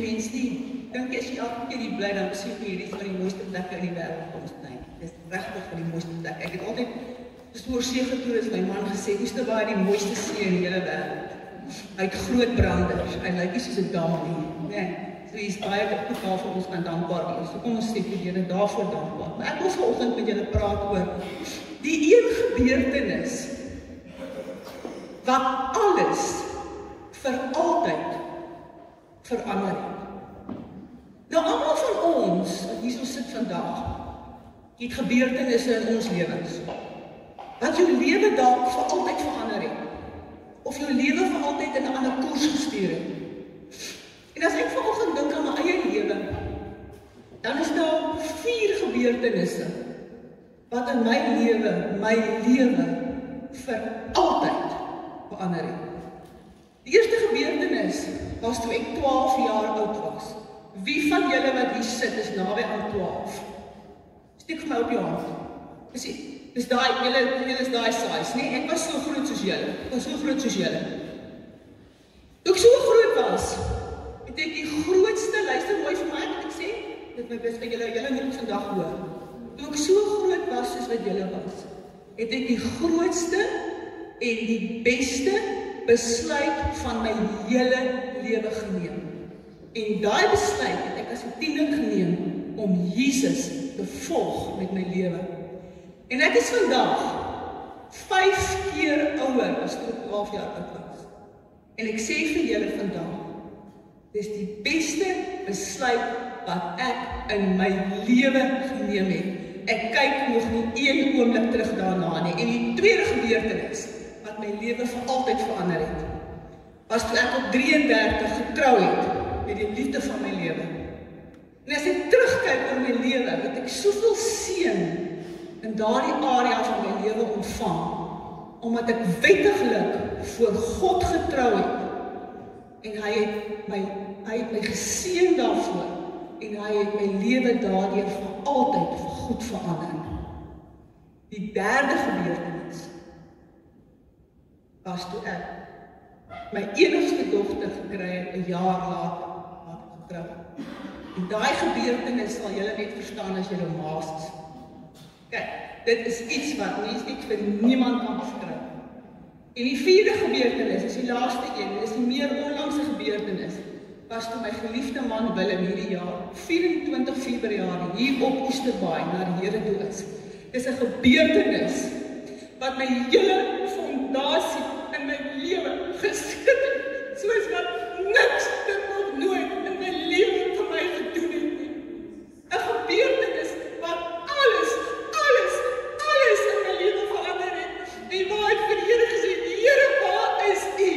mens nie, dink jy as jy elke keer hier bly, dan besef jy hierdie van die mooiste plekke in die wêreld kom staan. Dis regtig van die mooiste plek. Ek het altyd oor see getoer, het my man gesê, Oesterbaai die mooiste see in die hele wêreld. Hy het groot branders, hy lyk nie soos 'n dam nie. Nee, so hier is baie totaal vir ons kan dankbaar wees. So kom ons sê vir julle daarvoor dankbaar. Maar ek wil vanoggend met julle praat oor die een gebeurtenis wat alles vir altyd verander het. Nou almal van ons wat hier so sit vandag, het gebeurtenisse in ons lewens wat jou lewe dalk vir altyd verander het, of jou lewe vir altyd in 'n ander koers gestuur het. En as ek vanoggend dink aan my eie lewe, dan is daar 4 gebeurtenisse wat in my lewe vir altyd verander het. Die eerste gebeurtenis was toe ek 12 jaar oud was. Wie van julle wat hier sit is naby aan 12? Steek vir my op jou hand. Dis daai, julle is daai size, nee? Ek was so groot soos julle. Toe ek so groot was, het ek die grootste, luister mooi vir my wat ek sê, dit my bes vir julle moet dit vandag hoor. Toe ek so groot was soos wat julle was, het ek die grootste en die beste besluit van my hele lewe geneem. En daai besluit het ek as 'n tiener geneem om Jesus te volg met my lewe. En ek is vandag 5 keer ouer as toe ek 12 jaar oud was. En ek sê vir julle vandag, dis die beste besluit wat ek in my lewe geneem het. Ek kyk nog nie een oomblik terug daarna nie. En die tweede gebeurtenis wat my lewe vir altyd verander het, was toe ek op 33 getrou het met die liefde van my lewe. En as ek terugkyk oor my lewe, het ek soveel seën in daardie area van my lewe ontvang, omdat ek wettiglik voor God getrou het, en hy het my geseën daarvoor, en hy het my lewe daardeur vir altyd vir goed verander. Die derde gebeurtenis was toe ek my enigste dogter gekry het 'n jaar later getrou. En daai gebeurtenis sal julle net verstaan as julle maas is. Kyk, dit is iets wat mens nie vir niemand kan beskryf. En die vierde gebeurtenis is die laaste een, dit is die meer onlangse gebeurtenis, was toe my geliefde man Willem hierdie jaar, 24 Februarie, hier op Oesterbaai na die Here toe is. Dit is 'n gebeurtenis wat my hele fondasie in my lewe geskit het, soos wat niks dit nog nooit in my lewe vir my gedoen het nie. 'n Gebeurtenis wat alles in my lewe verander het. En waar ek vir die Here gesê, Here, waar is U?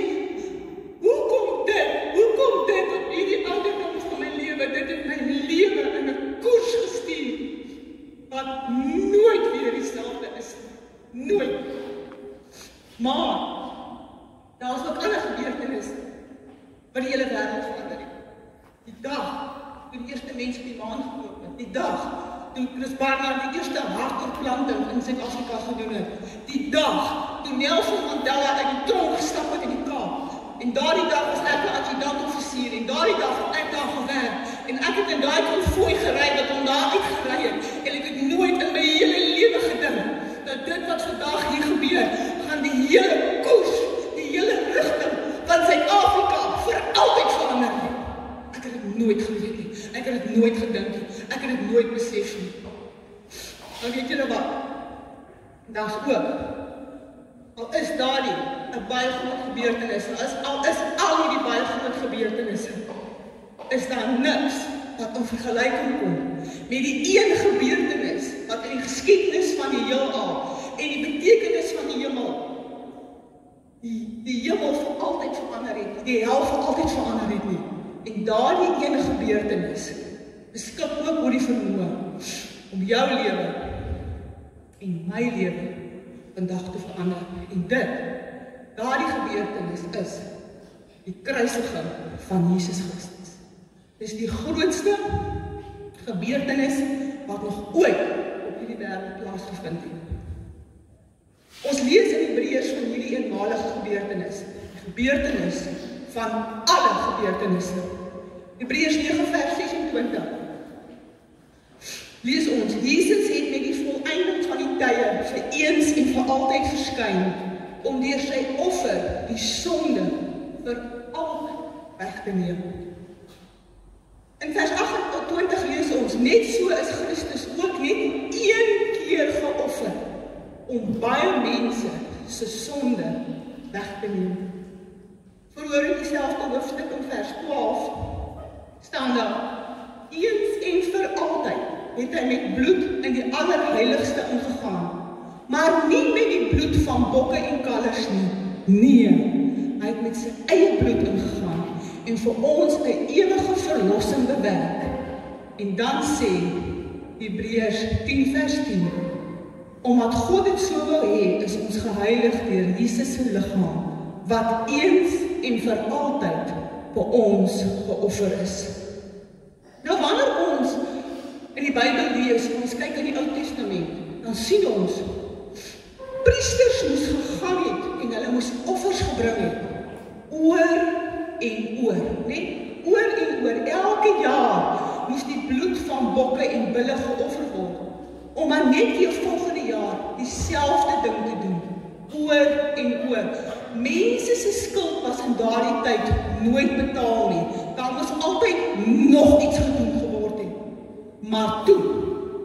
Hoekom dit op hierdie ouderdom van my lewe, dit het my lewe in 'n koers gestuur, wat nooit weer dieselfde is. Nooit. Maar, daar is ook ander gebeurtenisse wat die hele wêreld verander het. Die dag toe die eerste mens op die maan gekoop het. Die dag toe Chris Barnard die eerste hartoortplanting in Suid-Afrika gedoen het. Die dag toe Nelson Mandela uit die tronk gestap het in die Kaap. En daardie dag was ek 'n adjutant-offisier en daardie dag het ek daar gewerk. En ek het in daai konvooi gery wat hom daar uitgery het. En ek het nooit in my hele lewe gedink dat dit wat vandag hier gebeur, gaan die hele koers, die hele rigting van Suid-Afrika vir altyd verander nie. Ek het dit nooit geweet nie. Ek het dit nooit gedink nie. Ek het dit nooit besef nie. Maar weet julle wat? Daar's ook, al is daardie 'n baie groot gebeurtenis, al is al hierdie baie groot gebeurtenisse, is daar niks wat in vergelyking kom met die een gebeurtenis wat in die geskiedenis van die heelal en die betekenis van die hemel, die hemel vir altyd verander het, die hel vir altyd verander het nie. En daardie een gebeurtenis beskik ook oor die vermoë om jou lewe en my lewe vandag te verander. En daardie gebeurtenis is die kruisiging van Jesus Christus. Dis die grootste gebeurtenis wat nog ooit op hierdie wêreld plaasgevind het. Ons lees in Hebreërs van hierdie eenmalige gebeurtenis van alle gebeurtenisse. Hebreërs 9 vers 26. Lees ons, Jesus het met die volëinding van die tye vir eens en vir altyd verskyn, om deur sy offer die sonde vir altyd weg te neem. In vers 28 lees ons, net so is Christus ook net een keer geoffer, om baie mense se sonde weg te neem. Verhoor in dieselfde hoofstuk in vers 12, staan daar, eens en vir altyd het hy met bloed in die allerheiligste ingegaan, maar nie met die bloed van bokke en kalvers nie. Nee, hy het met sy eie bloed ingegaan en vir ons 'n ewige verlossing bewerk. En dan sê Hebreërs 10 vers 10, omdat God dit so wil hê, is ons geheilig deur Jesus se liggaam, wat eens en vir altyd vir ons geoffer is. Nou wanneer ons in die Bybel lees, ons kyk in die Ou Testament, dan sien ons, priesters moes gegaan het en hulle moes offers gebring het, oor en oor, nee? Oor en oor, elke jaar moes die bloed van bokke en bulle geoffer word, om maar net weer volgende jaar dieselfde ding te doen, oor en oor. Mense se skuld was in daardie tyd nooit betaal nie, daar moes altyd nog iets gedoen geword het. Maar toe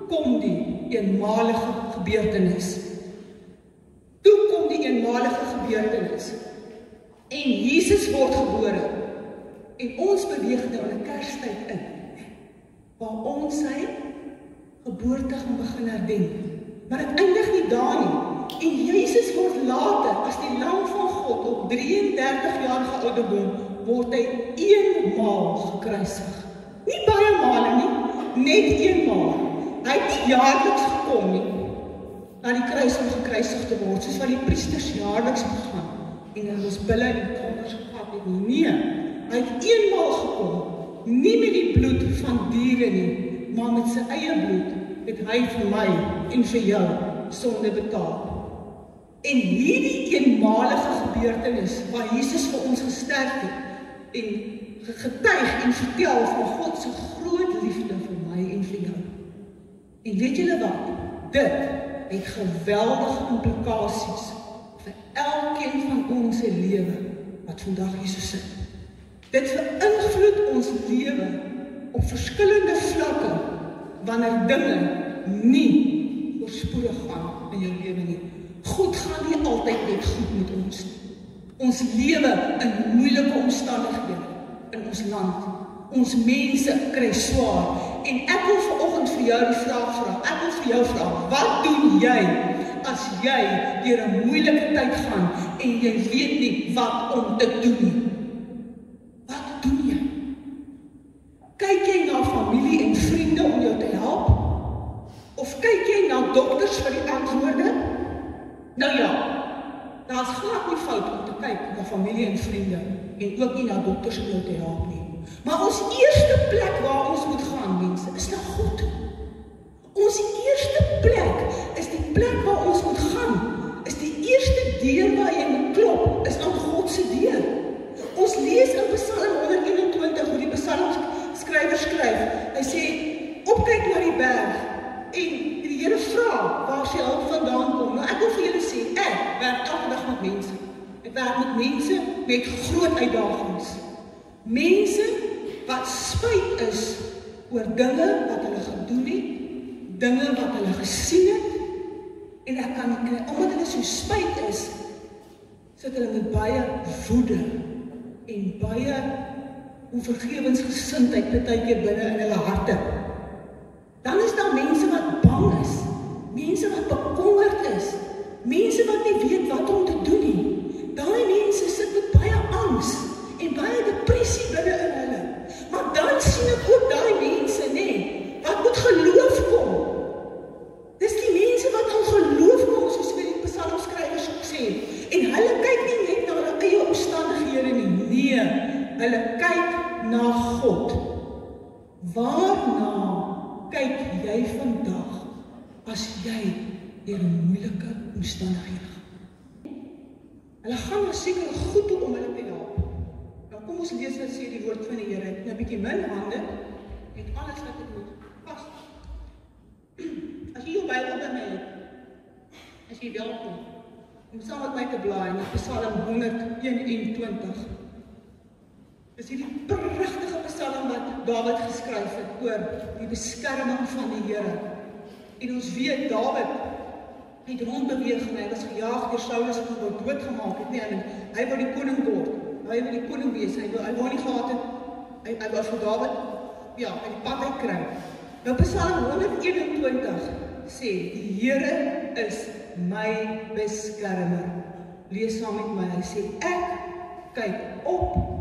kom die eenmalige gebeurtenis. Toe kom die eenmalige gebeurtenis. En Jesus word gebore. En ons beweeg nou in 'n Kerstyd in, waar ons sy geboorte gaan begin herdenk. Maar dit eindig nie daar nie. En Jesus word later, as die Lam van God op 33-jarige ouderdom, word hy eenmaal gekruisig. Nie baie male nie, net eenmaal. Hy het nie jaarliks gekom nie, na die kruis om gekruisig te word, soos wat die priesters jaarliks begaan, en hulle moes bulle en kalvers gehad het nie. Nee, hy het eenmaal gekom, nie met die bloed van diere nie, maar met sy eie bloed, het hy vir my en vir jou sonde betaal. En hierdie eenmalige gebeurtenis, waar Jesus vir ons gesterf het, en getuig en vertel van God se groot liefde vir my en vir jou. En weet julle wat? Dit het geweldige implikasies vir elkeen van ons se lewe wat vandag hier so sit. Dit beïnvloed ons lewe op verskillende vlakke wanneer dinge nie voorspoedig gaan in jou lewe nie. Goed gaan nie altyd net goed met ons nie. Ons lewe in moeilike omstandighede in ons land. Ons mense kry swaar. En ek wil vanoggend vir jou die vraag vra. Ek wil vir jou vra, wat doen jy as jy deur 'n moeilike tyd gaan en jy weet nie wat om te doen nie? Wat doen jy? Kyk jy na familie en vriende om jou te help? Of kyk jy na dokters vir die antwoorde? Nou ja, daar is glad nie fout om te kyk na familie en vriende en ook nie na dokters om jou te help nie. Maar ons eerste plek waar ons moet gaan, mense, is na God. Ons eerste plek is die plek waar ons moet gaan. Is die eerste deur waar jy moet klop, is aan God se deur. Ons lees in Psalm 121 hoe die psalmskrywer skryf. Hy sê, opkyk na die berg en die Here vra waar sy hulp vandaan kom. Nou ek wil vir julle sê, ek werk elke dag met mense. Ek werk met mense met groot uitdagings. Mense wat spyt is oor dinge wat hulle gedoen het, dinge wat hulle gesien het, en ek kan nie kry, omdat hulle so spyt is, sit hulle met baie woede en baie onvergewensgesindheid partykeer binne in hulle harte. Dan is daar mense wat bang is, mense wat bekommerd is, mense wat nie weet wat om te doen nie. Daai mense sit met baie angs en baie depressie binne in hulle. Maar dan sien ek ook daai mense, nee, wat moet geloof kom. Dis die mense wat aan geloof kom, soos wat die psalmskrywers sê. En hulle kyk nie net na hulle eie omstandighede nie. Nee, hulle kyk na God. Waarna kyk jy vandag as jy deur 'n moeilike omstandighede gaan? Hulle gaan na sekere goed toe om hulle te help. Nou kom ons ons lees wat sê die woord van die Here. Nou 'n bietjie min hande met alles wat ek moet pas. As jy jou Bybel by my het, as jy welkom, om saam met my te blaai na Psalm 121. Dis hierdie pragtige Psalm wat Dawid geskryf het oor die beskerming van die Here. En ons weet Dawid het rondbeweeg en hy was gejaag deur Saulus wat hom doodgemaak het, nee, hy wou die koning word. Hy wou die koning wees. Hy wou nie gehad het. Hy wou vir Dawid uit die pad uit kry. Nou Psalm 121 sê die Here is my beskermer. Lees saam met my. Hy sê ek kyk op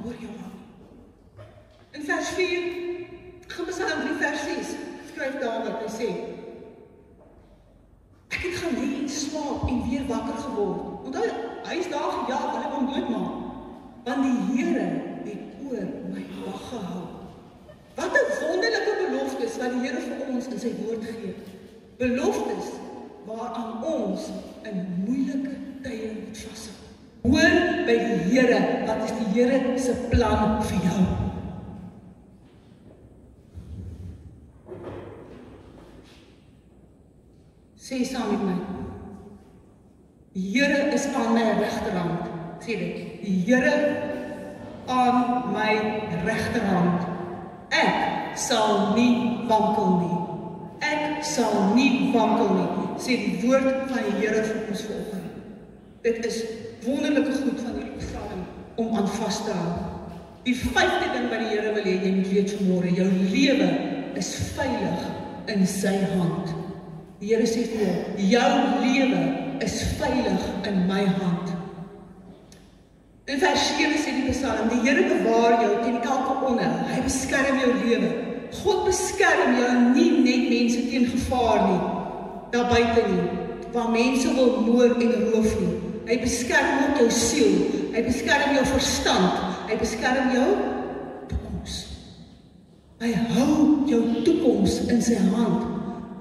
oor jou hou. In vers 4, Psalm 3 vers 6, skryf Dawid, hy sê, ek het gaan lê en slaap en weer wakker geword. Onthou, hy is daar gejaag, hulle wou hom doodmaak. Want die Here het oor my wag gehou. Wat 'n wonderlike beloftes wat die Here vir ons in sy woord gee. Beloftes waaraan ons in moeilike tye moet vashou. Hoor by die Here, wat is die Here se plan vir jou? Sê saam met my. Die Here is aan my regterhand. Sê dit. Die Here aan my regterhand. Ek sal nie wankel nie. Ek sal nie wankel nie. Sê die woord van die Here vir ons vanoggend. Dit is wonderlike goed van hierdie Psalm om aan vas te hou. Die 5de ding wat die Here wil hê jy moet weet vanmôre, jou lewe is veilig in sy hand. Die Here sê vir jou lewe is veilig in my hand. In vers 7 sê die Psalm, die Here bewaar jou teen elke onheil. Hy beskerm jou lewe. God beskerm jou nie net mense teen gevaar nie, daar buite nie, waar mense wil moord en roof nie. Hy beskerm ook jou siel, hy beskerm jou verstand, hy beskerm jou toekoms. Hy hou jou toekoms in sy hand.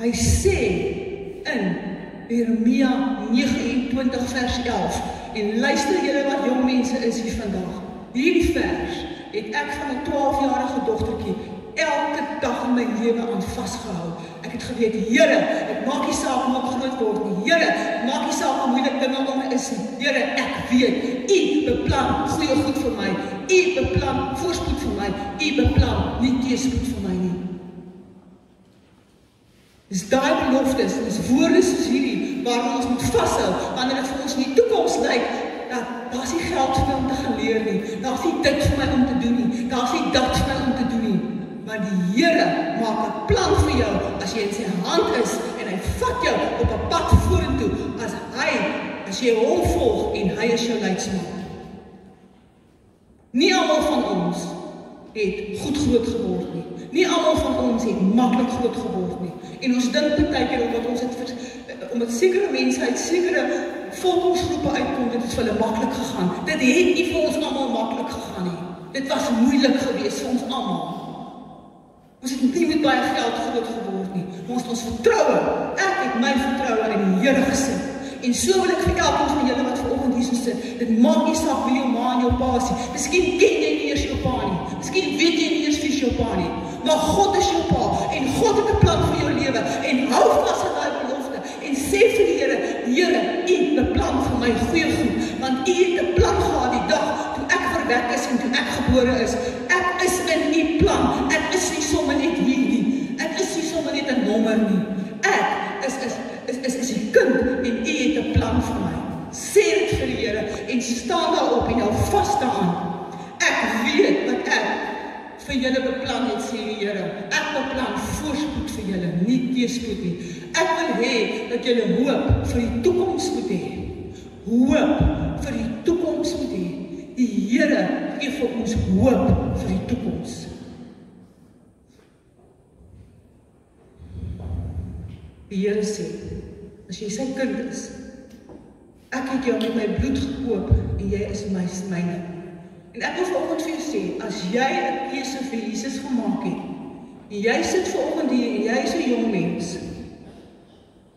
Hy sê in Jeremia 29 vers 11, en luister julle wat jong mense is hier vandag. Hierdie vers het ek van 'n 12-jarige dogtertjie elke dag in my lewe aan vasgehou. Ek het geweet, Here, dit maak nie saak hoe ek groot word nie. Here, dit maak nie saak hoe moeilik dinge om my is nie. Here, ek weet, U beplan goeie goed vir my. U beplan voorspoed vir my. U beplan nie teëspoed vir my nie. Dis daai beloftes, dis woorde soos hierdie waar ons moet vashou, wanneer dit vir ons in die toekoms lyk, dat daar's nie geld vir my om te gaan leer nie, daar's nie dit vir my om te doen nie, daar's nie dat vir my om te doen nie. Maar die Here maak 'n plan vir jou as jy in sy hand is en hy vat jou op 'n pad vorentoe as jy hom volg en hy is jou leidsman. Nie almal van ons het goed groot geword nie. Nie almal van ons het maklik groot geword nie. En ons dink baie keer omdat sekere mense uit sekere volksgroepe uitkom, dit het vir hulle maklik gegaan. Dit het nie vir ons almal maklik gegaan nie. Dit was moeilik geweest vir ons almal. Ons het nie met baie geld groot geword nie. Ons het ons vertroue. Ek het my vertroue in die Here gesit. En so wil ek vir elkeen van julle wat vanoggend hier so sit, dit maak nie saak wie jou ma en jou pa is nie. Miskien ken jy nie eers jou pa nie. Miskien weet jy nie eers wie jou pa nie. Maar God is jou pa en God het 'n plan vir jou lewe en hou vas aan daai belofte en sê vir die Here, Here, U beplan vir my goeie goed, want U het 'n plan gehad die dag toe ek verwek is en toe ek gebore is. Ek is in U plan. Ek is nie sommer net hier nie. Ek is nie sommer net 'n nommer nie. Ek is die kind en U het 'n plan vir my. Sê dit vir die Here en staan daarop en hou vas daaraan. Ek weet wat ek vir julle beplan het, sê die Here. Ek beplan voorspoed vir julle, nie teëspoed nie. Ek wil hê dat julle hoop vir die toekoms moet hê. Hoop vir die toekoms moet hê. Die Here gee vir ons hoop vir die toekoms. Die Here sê, as jy sy kind is, ek het jou met my bloed gekoop en jy is myne. En ek wil vanoggend vir jou sê, as jy 'n keuse vir Jesus gemaak het, en jy sit vanoggend hier en jy is 'n jong mens,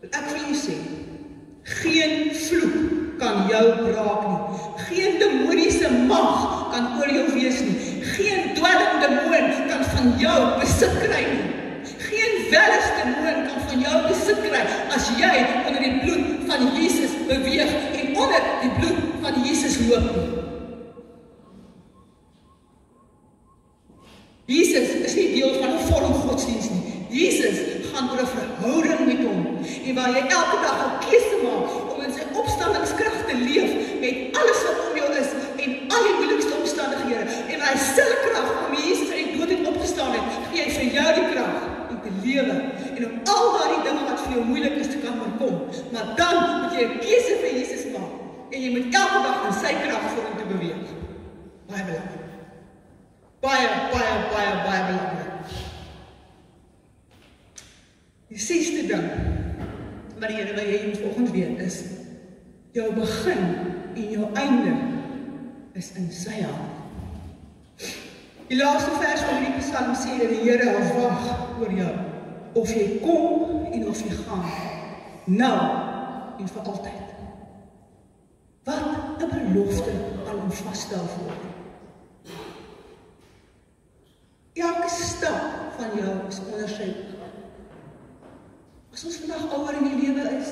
wil ek vir jou sê, geen vloek kan jou raak nie. Geen demoniese mag kan oor jou wees nie. Geen dwelmdemoon kan van jou besit kry nie. Geen welsdemoon kan van jou besit kry as jy onder die bloed van Jesus beweeg en onder die bloed van Jesus loop nie. Jesus is nie deel van 'n vorm godsdienst nie. Jesus gaan oor 'n verhouding met hom. En waar jy elke dag 'n keuse maak om in sy opstandingskrag te leef met alles wat om jou is en al die moeilikste omstandighede. En hy selfe krag om Jesus uit die dood het opgestaan het, gee hy vir jou die krag om te lewe en om al daardie dinge wat vir jou moeilik is te kan voorkom. Maar dan moet jy 'n keuse vir Jesus maak en jy moet elke dag in sy krag vorentoe beweeg. Baie belangrik. Baie belangrik. Die 6de ding, wat die Here wil hê jy moet vanoggend weet is, jou begin en jou einde is in sy hand. Die laaste vers van die Psalm sê dat die Here wag oor jou, of jy kom en of jy gaan, nou en vir altyd. Wat 'n belofte al om vas te hou. Elke stap van jou is onder sy oog. As ons vandag ouer in die lewe is,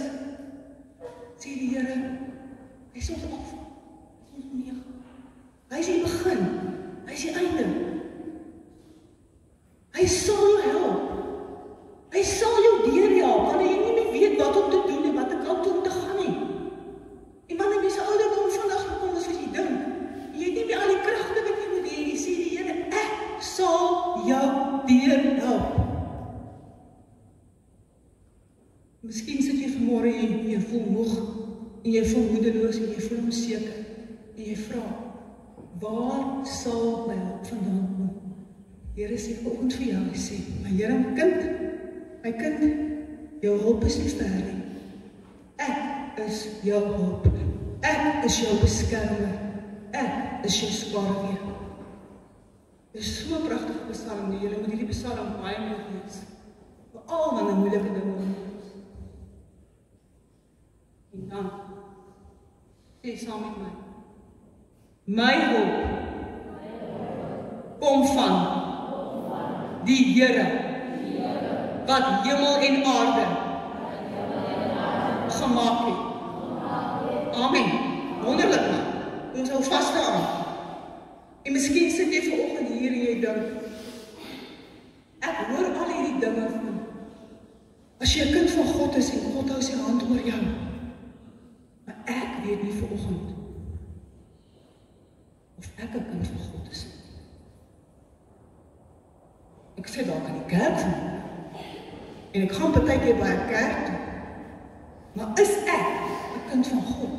sê die Here, hy is ons af, ons neer. Hy is die begin, hy is die einde. Hy sal jou help. Hy sal jou deurhelp, wanneer jy nie meer weet wat om te doen en wat ek kant om te gaan nie. En wanneer mense ouderdom vandag gekom is wat jy dink, jy het nie meer al die kragte wat jy moet hê, jy sê die Here, ek sal jou deurhelp. Miskien sit jy vanmôre en jy voel moeg, en jy voel moedeloos, en jy voel onseker, en jy vra, waar sal my hulp vandaan kom? Die Here sê vanoggend vir jou, hy sê, my Here, my kind, jou hulp is nie ver nie. Ek is jou hulp. Ek is jou beskermer. Ek is jou skaduwee. Dit is so 'n pragtige psalm, julle moet hierdie psalm baie mooi lees. Veral wanneer moeilike dinge is. En dan, sê saam met my, my hulp kom van die Here, wat hemel en aarde gemaak het. Amen. Wonderlik man. Ons hou vas daaraan. En miskien sit jy vanoggend hier en jy dink, ek hoor al hierdie dinge van, as jy 'n kind van God is en God hou sy hand oor jou, maar ek weet nie vanoggend of ek 'n kind van God is. Ek sê dalk in die kerk van, en ek gaan partykeer by 'n kerk toe, maar is ek 'n kind van God?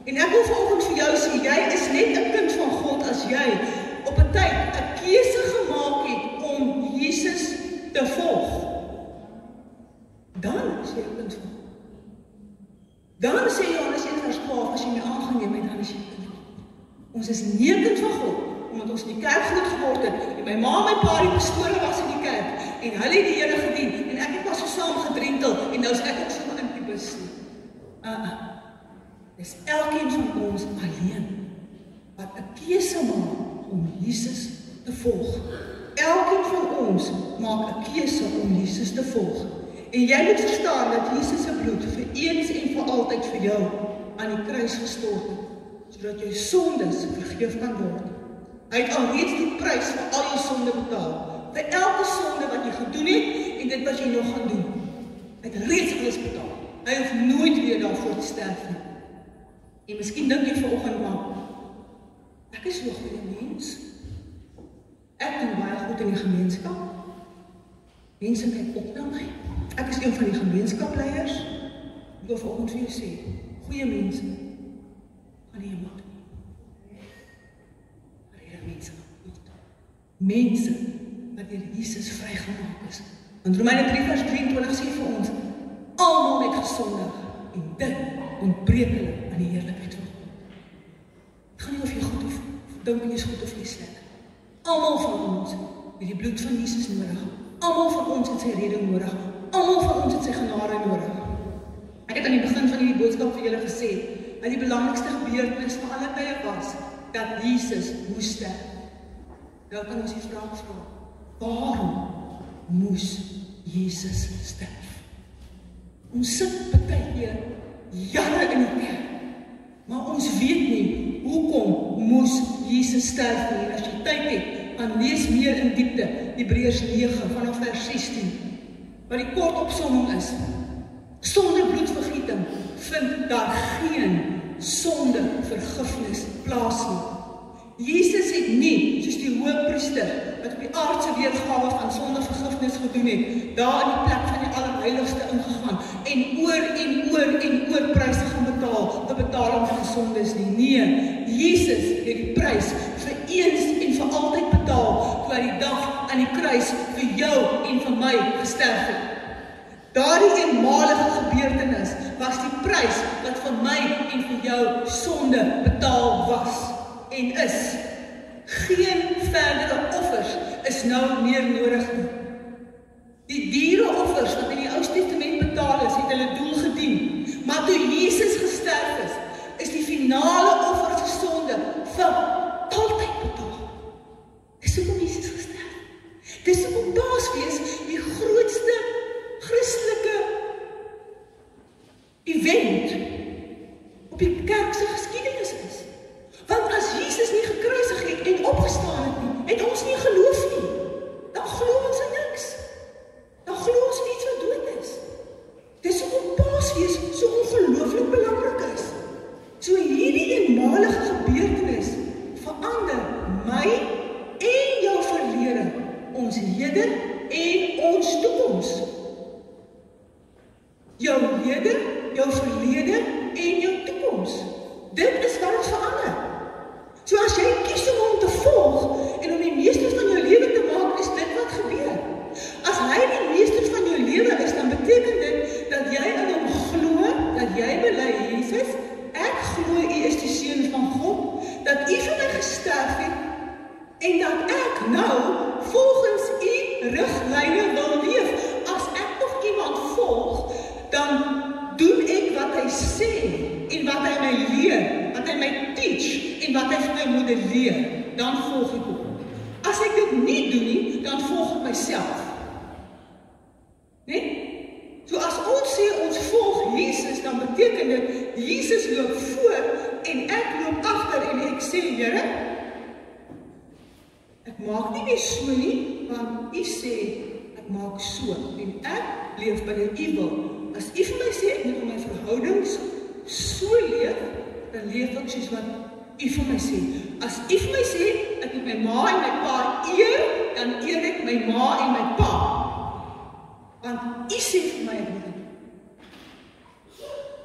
En ek wil vanoggend vir jou sê, jy is net 'n kind van God as jy op 'n tyd 'n keuse gemaak het om Jesus te volg. Dan is jy 'n kind van God. Dan sê Johannes 1:12, as jy my aangeneem het, dan is jy 'n kind van God. Ons is nie 'n kind van God, omdat ons in die kerk groot geword het, en my ma en my pa die pastore was in die kerk, en hulle het die Here gedien, en ek het maar so saam gedrentel, en nou is ek ook so in die bus nie. Dis elkeen van ons alleen, wat 'n keuse maak om Jesus te volg. Elkeen van ons maak 'n keuse om Jesus te volg. En jy moet verstaan dat Jesus se bloed vir eens en vir altyd vir jou aan die kruis gestort het, sodat jou sondes vergeef kan word. Hy het alreeds die prys vir al jou sonde betaal. Vir elke sonde wat jy gedoen het en dit wat jy nog gaan doen. Hy het reeds alles betaal. Hy hoef nooit weer daarvoor te sterf nie. En miskien dink jy vanoggend maar, ek is so 'n goeie mens. Ek doen baie goed in die gemeenskap. Mense kyk op na my. Ek is een van die gemeenskapleiers. Ek wil vanoggend vir jou sê, goeie mense gaan nie maak nie. Maar mense mense wat deur Jesus vrygemaak is. Want Romeine 3:23 sê vir ons, almal het gesondig en dit ontbreek hulle aan die heerlikheid van God. Het gaan nie of jy goed of dink jy is goed of jy sleg. Almal van ons het die bloed van Jesus nodig. Almal van ons het sy redding nodig. Almal van ons het sy genade nodig. Ek het aan die begin van hierdie boodskap vir julle gesê, dat die belangrikste gebeurtenis van alle tye was, dat Jesus moes sterf. Nou kan ons die vraag vra, waarom moes Jesus sterf? Ons sit partykeer jare in die kerk, maar ons weet nie, hoekom moes Jesus sterf nie? En as jy tyd het, dan lees meer in diepte, Hebreërs 9 vanaf vers 16, wat die kort opsomming is, sonder bloedvergieting vind daar geen sondevergifnis plaas nie. Jesus het nie, soos die hoëpriester, wat op die aardse weergawe van sondevergifnis gedoen het, daar in die plek van die allerheiligste ingegaan, en oor pryse gaan betaal, die betaling van sondes nie. Nee, Jesus het die prys vir eens en vir altyd betaal, toe die dag aan die kruis vir jou en vir my gesterf het. Daardie eenmalige gebeurtenis was die prys wat vir my en vir jou sonde betaal was en is. Geen verdere offers is nou meer nodig nie. Die diereoffers wat in die Ou Testament betaal is, het hulle doel gedien. Maar toe Jesus gesterf is die finale offer vir sonde vir altyd betaal. Dis hoekom Jesus gesterf. Dis hoekom Paasfees die grootste Christelike event op die kerk se geskiedenis is. Want as Jesus nie gekruisig het en opgestaan het nie, het ons nie geloof nie. Dan glo ons in niks. Dan glo ons in iets wat dood is. Dis hoekom Paasfees so ongelooflik belangrik is. So hierdie eenmalige gebeurtenis verander my en jou verlede, ons hede en ons toekoms. Jou hede, jou verlede en jou toekoms. Dit is wat ons verander. So as jy kies om hom te volg en om die meester van jou lewe te maak, is dit wat gebeur. As hy die meester van jou lewe is, dan beteken dit dat jy in hom glo, dat jy bely Jesus, ek glo u is die seun van God, dat u vir my gesterf het en dat ek nou volgens u riglyne wil leef. As ek nog iemand volg, dan doen ek wat hy sê en wat hy my leer, wat hy my teach en wat hy vir my modelleer, dan volg ek hom. As ek dit nie doen nie, dan volg ek myself. Nee? So as ons sê ons volg Jesus, dan beteken dit Jesus loop voor en ek loop agter en ek sê, Here, ek maak nie meer so nie, want u sê ek maak so en ek leef binne u wil. As u vir my sê ek moet my verhoudings so leef, dan leef ek soos wat u vir my sê. As u vir my sê ek moet my ma en my pa eer, dan eer ek my ma en my pa. Want u sê vir my ek moet dit doen.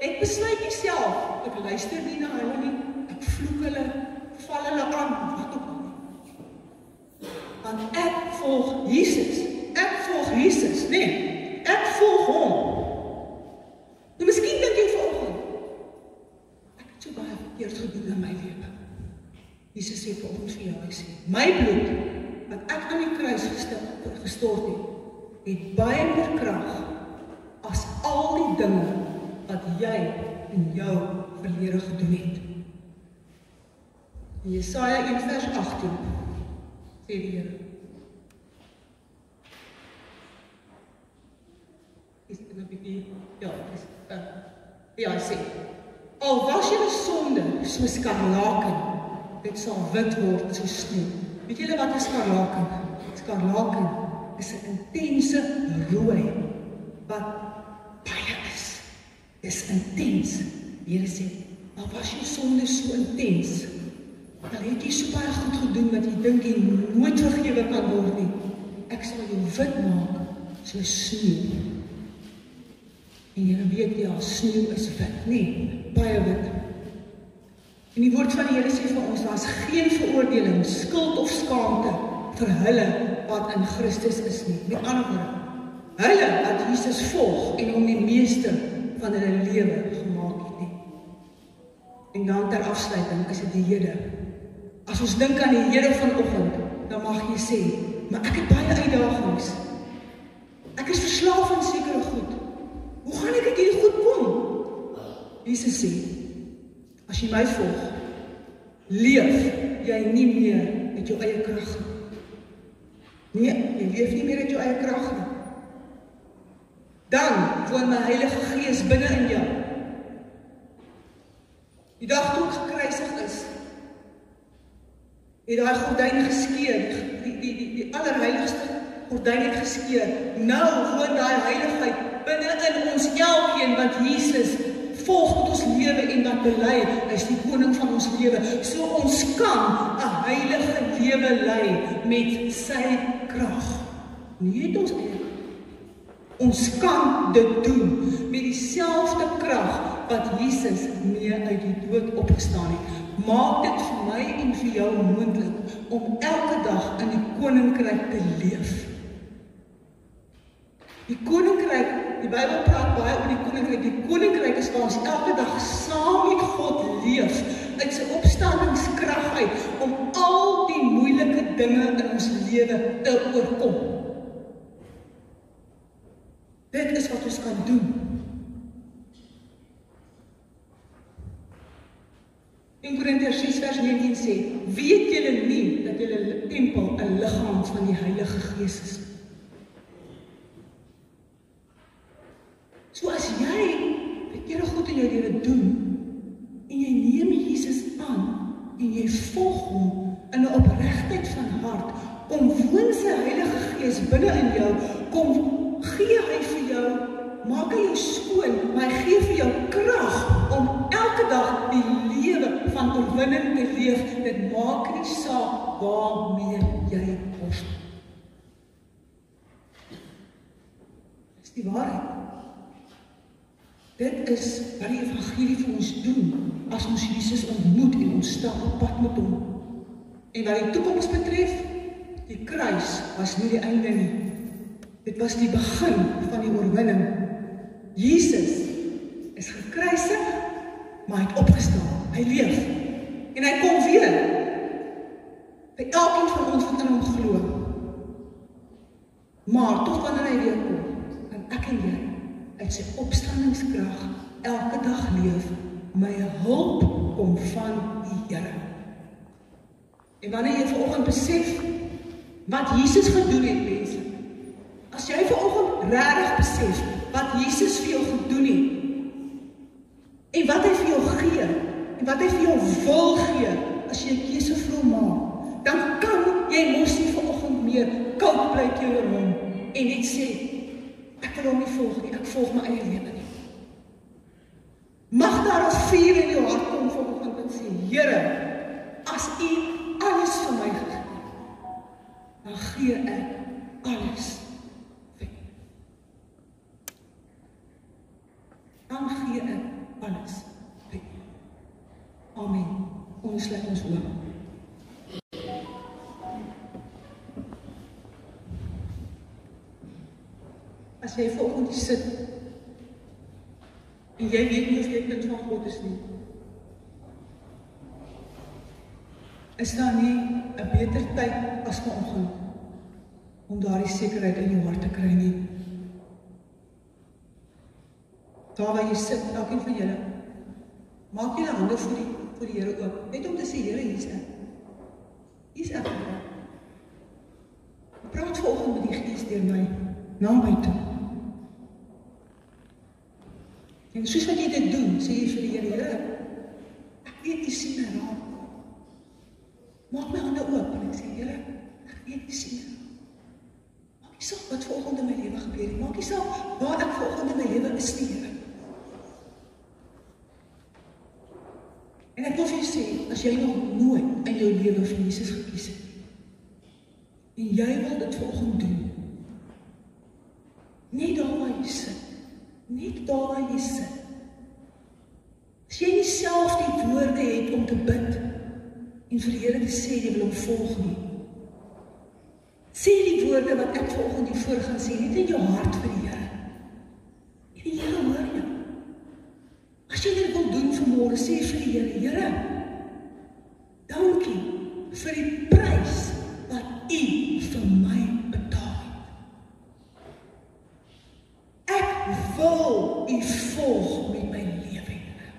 Ek besluit nie self, ek luister nie na hulle nie, ek vloek hulle, val hulle aan, wat ook al nie. Want ek volg Jesus, nee, ek volg hom. Nou miskien dink jy vanoggend, ek het so baie verkeerd gedoen in my lewe. Jesus sê vanoggend vir jou, hy sê, my bloed, wat ek aan die kruis gestort het baie meer krag as al die dinge wat jy in jou verlede gedoen het. In Jesaja 1 vers 18 sê die Here, hy sê, al was julle sonde soos skarlaken, dit sal wit word soos sneeu. Weet julle wat is skarlaken? Skarlaken is 'n intense rooi wat baie is. Dis intens. Die Here sê, al was jou sonde so intens, dan het jy so baie goed gedoen dat jy dink jy nooit vergewe kan word nie. Ek sal jou wit maak soos sneeu. En jy weet, ja, sneeu is wit, nee, baie wit. En die woord van die Here sê vir ons, daar is geen veroordeling, skuld of skaamte vir hulle wat in Christus is nie. Met ander woorde, hulle wat Jesus volg en hom die meester van hulle lewe gemaak het nie. En dan ter afsluiting is dit die Here. As ons dink aan die Here vanoggend, dan mag jy sê, maar ek het baie uitdagings. Ek is verslaaf aan sekere goed. Hoe gaan ek uit hierdie goed kom? Jesus sê, as jy my volg, leef jy nie meer met jou eie krag nie. Nee, jy leef nie meer met jou eie krag nie. Dan woon my Heilige Gees binne in jou. Die dag toe ek gekruisig is, het daai gordyn geskeur, die allerheiligste gordyn het geskeur. Nou woon daai heiligheid binne in ons elkeen wat Jesus volg met ons lewe en wat bely, hy is die koning van ons lewe. So ons kan 'n heilige lewe lei met sy krag. Nie het ons eie. Ons kan dit doen met dieselfde krag wat Jesus mee uit die dood opgestaan het. Maak dit vir my en vir jou moontlik om elke dag in die koning koninkryk te leef. Die koninkryk, die Bybel praat baie oor die koninkryk is waar ons elke dag saam met God leef, uit sy opstandingskrag uit, om al die moeilike dinge in ons lewe te oorkom. Dit is wat ons kan doen. In Korintiërs 6 vers 19 sê, weet julle nie dat julle tempel 'n liggaam van die Heilige Gees is? So as jy verkeerde goed in jou lewe doen, en jy neem Jesus aan, en jy volg hom in 'n opregtheid van hart, kom woon sy Heilige Gees binne in jou, kom gee hy vir jou, maak hy jou skoon, maar hy gee vir jou krag om elke dag die lewe van oorwinning te leef. Dit maak nie saak waarmee jy worstel. Dis die waarheid. Dit is wat die evangelie vir ons doen, as ons Jesus ontmoet en ons stap op pad met hom. En wat die toekoms betref, die kruis was nie die einde nie. Dit was die begin van die oorwinning. Jesus is gekruisig, maar hy het opgestaan. Hy leef. En hy kom weer. By elkeen van ons wat in hom glo. Maar tot wanneer hy weer kom, kan ek en jy uit sy opstandingskrag elke dag leef. My hulp kom van die Here. En wanneer jy vanoggend besef wat Jesus gedoen het, mense, as jy vanoggend regtig besef wat Jesus vir jou gedoen het, en wat hy vir jou gee, en wat hy vir jou wil gee, as jy 'n keuse vir hom maak, dan kan jy mos nie vanoggend meer koud bly teenoor hom, en net sê, ek wil hom nie volg nie, ek volg my eie lewe nie. Mag daar 'n vuur in jou hart kom vanoggend en sê, Here, as U alles vir my gegee het, dan gee ek alles vir U. Dan gee ek alles vir U. Amen. Ons sluit ons oë. As jy vanoggend sit, en jy weet nie of jy kind van God is nie, is daar nie 'n beter tyd as vanoggend om daardie sekerheid in jou hart te kry nie. Daar waar jy sit, elkeen van julle, maak julle hande vir die Here oop, net om te sê, Here, hier is ek. Hier is ek. Praat vanoggend met die Gees deur my, na my toe. En soos wat jy dit doen, sê jy vir die Here, Here, ek weet U sien my raak. Maak my hande oop, en ek sê, Here, ek weet U sien my raak. Maak nie saak wat vanoggend in my lewe gebeur het, maak nie saak waar ek vanoggend in my lewe is nie, Here. En ek wil vir jou sê, as jy nog nooit in jou lewe vir Jesus gekies het, en jy wil dit vanoggend doen, net daar waar jy sit, net daar waar jy sit, as jy nie self die woorde het om te bid, en vir die Here te sê, jy wil hom volg nie, sê die woorde wat ek vanoggend hier voor gaan sê, net in jou hart vir die Here, en die Here hoor jou. As jy dit wil doen vanmôre, sê vir die Here, Here, dankie vir die prys wat U vir my betaal het. Ek wil U volg met my lewe, Here.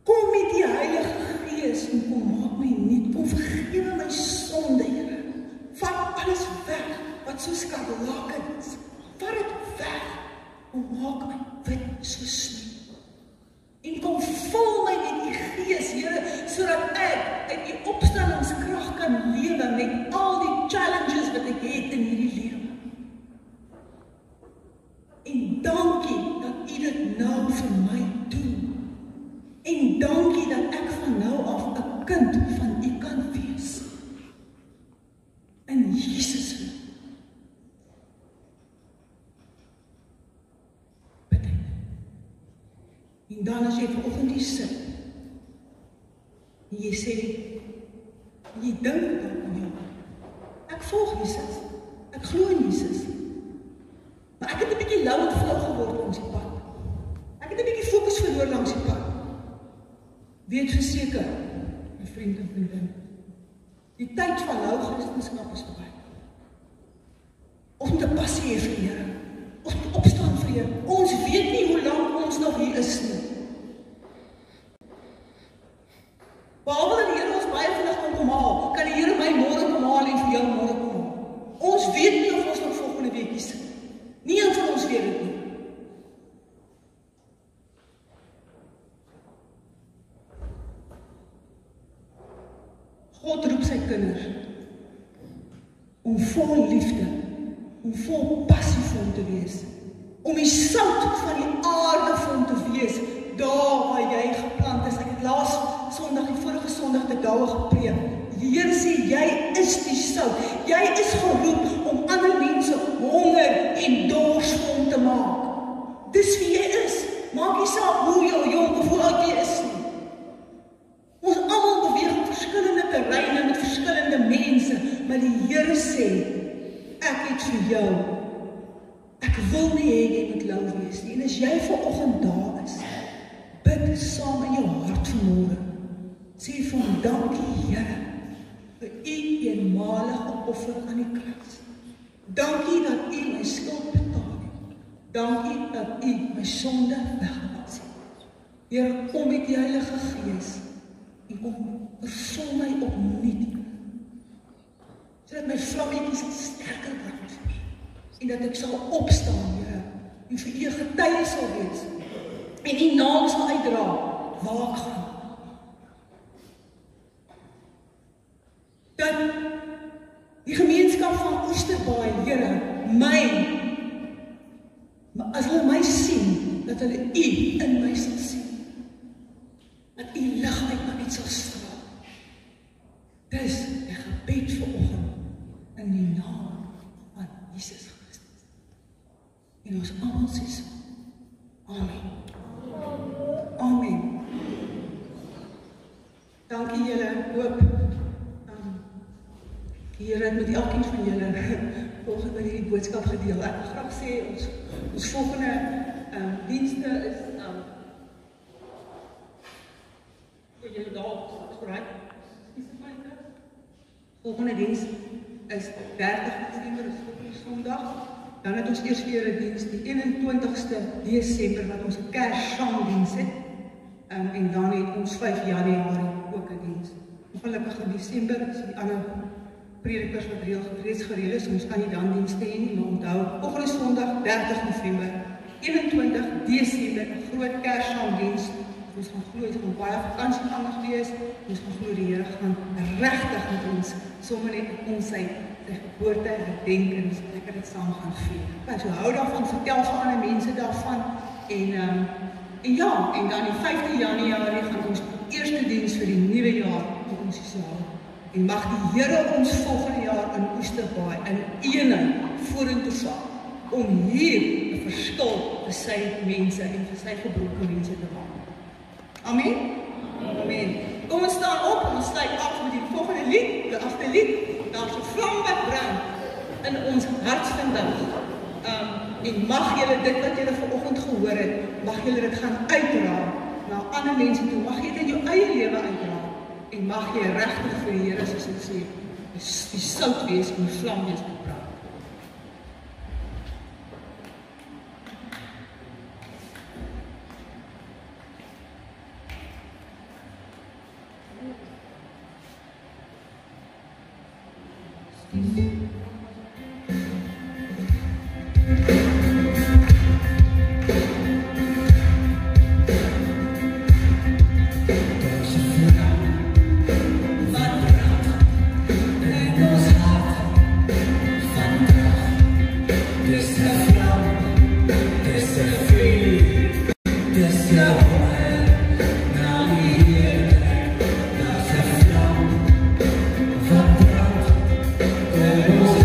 Kom met die Heilige Gees en kom maak my nuut, kom vergewe my sonde, Here. Vat alles weg wat so skarlaken is. Vat dit weg en maak my wit soos sneeu. En kom vul my met die Gees, Here, sodat ek uit die opstandingskrag kan lewe met al die challenges wat ek het in hierdie lewe. En dankie dat U dit nou vir my doen. En dankie dat ek van nou af 'n kind van U kan wees. In Jesus naam. En dan as jy vanoggend hier sit, en jy sê, jy dink aan jou, volg Jesus. Ek glo in Jesus. Maar ek het 'n bietjie lou en flou geword langs die pad. Ek het 'n bietjie fokus verloor langs die pad. Weet verseker, my vriend en vriendin, die tyd van lou Christendom is verby. Ons moet 'n passie hê vir die Here. Ons moet opstaan vir die Here. Ons weet nie hoe lank ons nog hier is nie. Behalwe dat die Here ons baie vinnig kom haal, kan die Here my môre kom haal en vir jou môre kom haal. Ons weet nie of ons nog volgende week is. Nie een van ons weet dit nie. God roep sy kinders om vol liefde, om vol passie vir hom te wees, om die sout van die aarde vir hom te wees, daar waar jy geplant is. Ek het laas Sondag, die vorige Sondag te Douwe gepreek. Die Here sê, jy is die sout. Jy is geroep om ander mense honger en dors vir hom te maak. Dis wie jy is. Maak nie saak hoe jy jong of hoe oud jy is nie. Ons almal beweeg op verskillende terreine met verskillende mense, maar die Here sê, ek het vir jou. Ek wil nie hê jy moet lou wees nie. En as jy vanoggend daar is, bid saam in jou hart vanmôre. Sê vir hom, dankie Here, vir u eenmalige offer aan die kruis. Dankie dat u my skuld betaal het. Dankie dat u my sonde weggewas het. Here, kom met die Heilige Gees en kom vervul my opnuut, sodat my vlammetjies sal sterker brand en dat ek sal opstaan, Here, en vir u getuie sal wees en u naam sal uitdra waar ek gaan. Dat die gemeenskap van Oesterbaai, Here, as hulle my sien, dat hulle u in my sal sien. Dat u lig uit my uit sal straal. Dis 'n gebed vanoggend in die naam van Jesus Christus. En ons almal sê so. Amen. Amen. Dankie julle, hoop die Here het met elkeen van julle volgens my hierdie boodskap gedeel. Ek wil graag sê ons volgende dienste is vir julle daar skryf. Volgende diens is 30 Desember, is volgende Sondag. Dan het ons eers weer 'n diens die 21ste Desember wat ons 'n Kerssangdiens het. En dan het ons 5 Januarie ook 'n diens. Ongelukkig in Desember is die ander predikers wat reeds gereël is, ons kan nie dan dienste hê nie, maar onthou, volgende Sondag 30 November, 21 Desember, 'n groot Kerssangdiens. Ons gaan glo, dit gaan baie vakansiegangers wees. Ons gaan glo die Here gaan regtig met ons sommer net ons sy geboorte herdenk en lekker dit saam gaan vier. So hou daarvan, vertel vir ander mense daarvan. En ja, en dan die 5de Januarie gaan ons eerste diens vir die nuwe jaar op ons hou. En mag die Here ons volgende jaar in Oesterbaai in eenheid vorentoe vat om hier 'n verskil vir sy mense en vir sy gebroke mense te maak. Amen? Amen. Kom ons staan op en ons sluit af met die volgende lied, die aflied. Daar's 'n vlam wat brand in ons hart vandag. En mag julle dit wat julle vanoggend gehoor het, mag julle dit gaan uitdra na ander mense toe. Mag jy dit in jou eie lewe uitdra. En mag jy regtig vir die Here, soos ek sê, die sout wees en die vlam wees wat brand. Vamos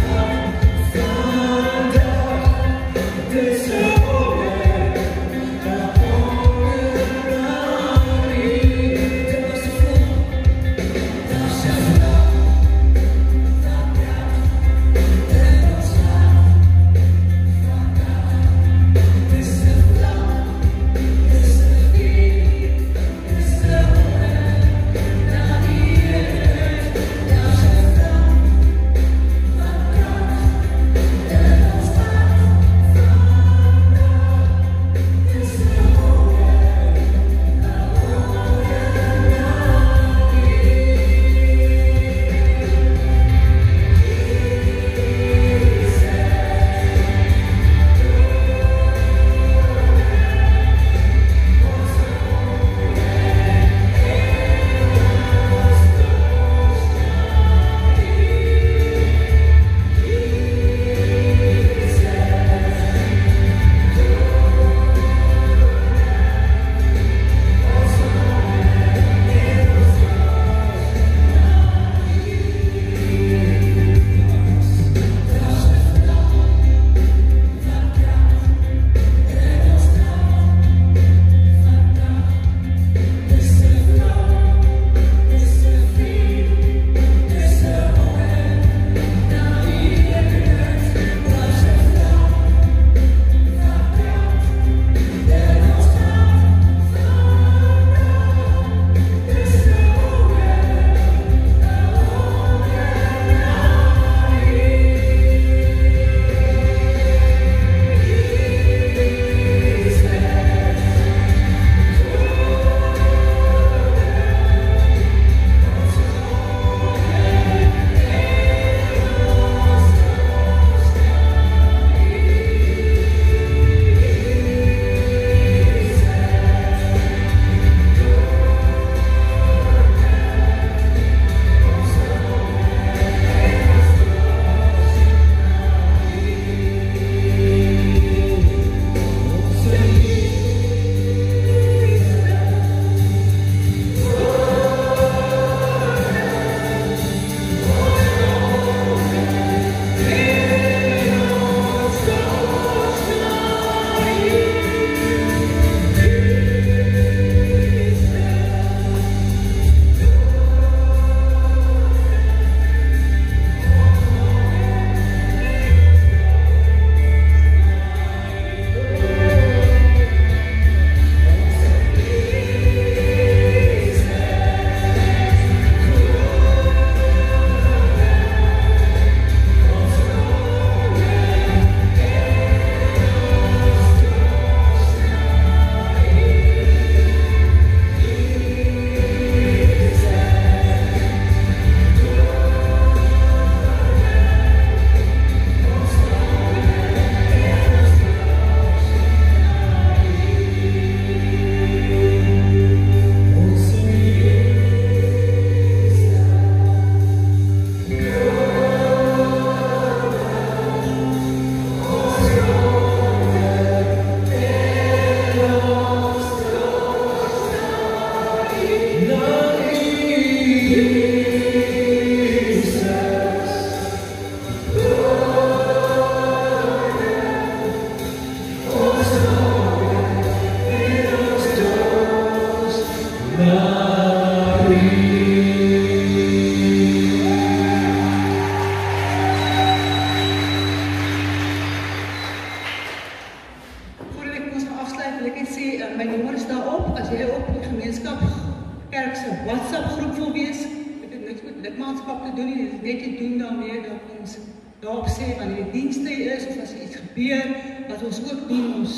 WhatsApp groep wil wees. Dit het niks met lidmaatskap te doen nie, dit is net te doen daarmee dat ons daarop sê wanneer die dienste is of as er iets gebeur, wat ons ook doen, ons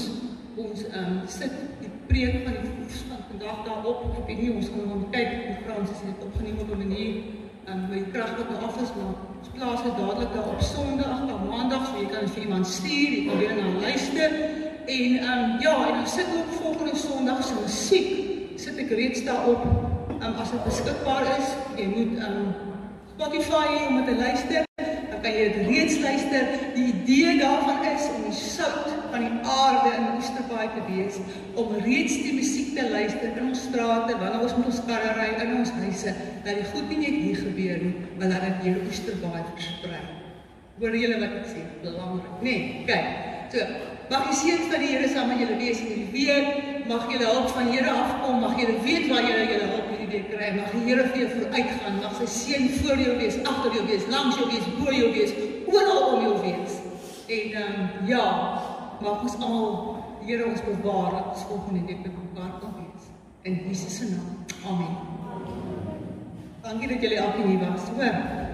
sit die preek van vandag daarop, ek weet nie, ons gaan maar kyk in Frans, as dit opgeneem op 'n manier, met die krag wat af is, maar ons plaas het dadelik daar op Sondag, op Maandag, so jy kan vir iemand stuur, jy kan weer na luister, en en dan sit ook volgende Sondag se musiek, sit ek reeds daarop, as dit beskikbaar is, jy moet Spotify hê om te luister, dan kan jy dit reeds luister. Die idee daarvan is om die sout van die aarde in Oesterbaai te wees, om reeds die musiek te luister in ons strate, wanneer ons met ons karre ry, in ons huise, dat die goed nie net hier gebeur nie, maar dat dit deur Oesterbaai versprei. Hoor julle wat ek sê? Belangrik. Nee, kyk. So, mag die seën van die Here saam met julle wees in hierdie week, mag julle hulp van die Here afkom, mag julle weet waar julle hulp hierdie week kry, mag die Here vir jou vooruitgaan, mag sy seën voor jou wees, agter jou wees, langs jou wees, bo jou wees, oral om jou wees. En mag ons almal, die Here ons bewaar, dat ons volgende week met mekaar kan wees. In Jesus se naam. Amen. Dankie dat julle elkeen hier was, hoor.